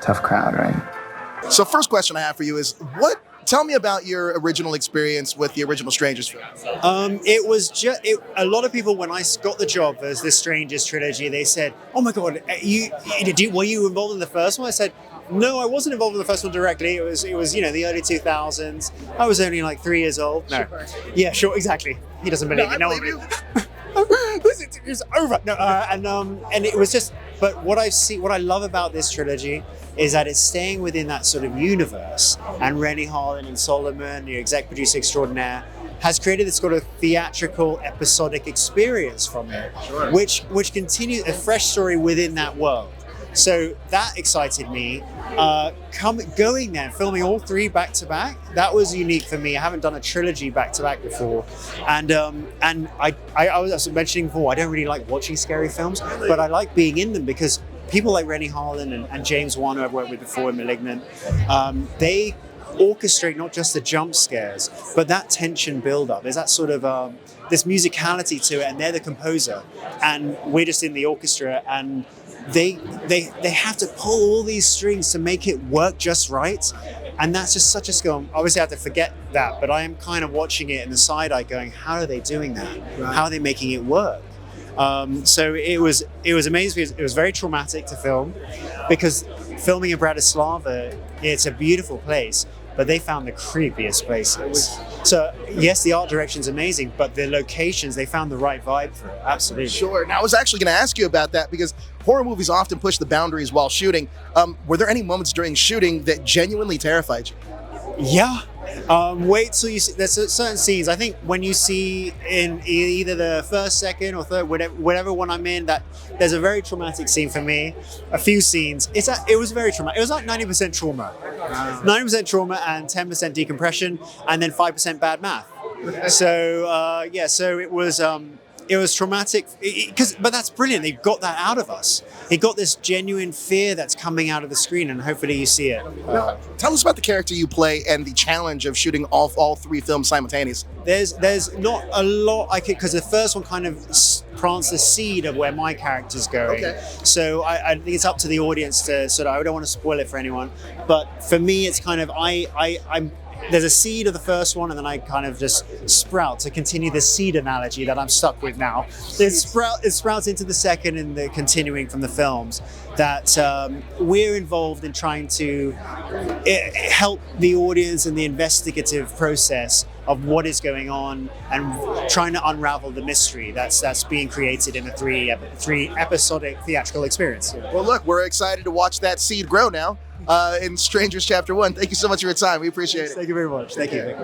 tough crowd, right? So first question I have for you is, tell me about your original experience with the original Strangers film. It was just a lot of people when I got the job as the Strangers trilogy, they said, "Oh my God, were you involved in the first one?" I said, "No, I wasn't involved in the first one directly. It was the early 2000s. I was only like 3 years old." No, yeah, sure, exactly. He doesn't believe me. No one believes. This is over. No, and it was just. But what I love about this trilogy is that it's staying within that sort of universe. And Rennie Harlin and Solomon, the exec producer extraordinaire, has created this sort of theatrical, episodic experience from it, which continues a fresh story within that world. So that excited me. Going there, filming all three back to back, that was unique for me. I haven't done a trilogy back to back before, and I was mentioning before, I don't really like watching scary films, but I like being in them because people like Rennie Harlin and James Wan, who I've worked with before in *Malignant*, they orchestrate not just the jump scares, but that tension build-up. There's that sort of this musicality to it, and they're the composer, and we're just in the orchestra, and they have to pull all these strings to make it work just right. And that's just such a skill. Obviously I have to forget that, but I am kind of watching it in the side-eye going, how are they doing that? Right. How are they making it work? So it was amazing. It was very traumatic to film because filming in Bratislava, it's a beautiful place, but they found the creepiest places. So yes, the art direction's amazing, but the locations, they found the right vibe for it. Absolutely. Sure. Now I was actually going to ask you about that because horror movies often push the boundaries while shooting. Were there any moments during shooting that genuinely terrified you? Yeah. Wait till you see. There's certain scenes. I think when you see in either the first, second, or third, whatever one I'm in, that there's a very traumatic scene for me. A few scenes. It was very traumatic. It was like 90% trauma, 90% trauma and 10% decompression, and then 5% bad math. So so it was traumatic, but that's brilliant. They've got that out of us. They got this genuine fear that's coming out of the screen, and hopefully you see it. Now, tell us about the character you play and the challenge of shooting all three films simultaneously. There's not a lot I could, because the first one kind of plants the seed of where my character's going. Okay. So I think it's up to the audience to sort of, I don't want to spoil it for anyone, but for me it's kind of, I'm there's a seed of the first one, and then I kind of just sprout to continue the seed analogy that I'm stuck with now. It sprouts into the second and the continuing from the films that we're involved in trying to help the audience in the investigative process of what is going on and trying to unravel the mystery that's being created in a three episodic theatrical experience. Well, look, we're excited to watch that seed grow now in Strangers Chapter 1. Thank you so much for your time. We appreciate it. Thank you very much. Thank you.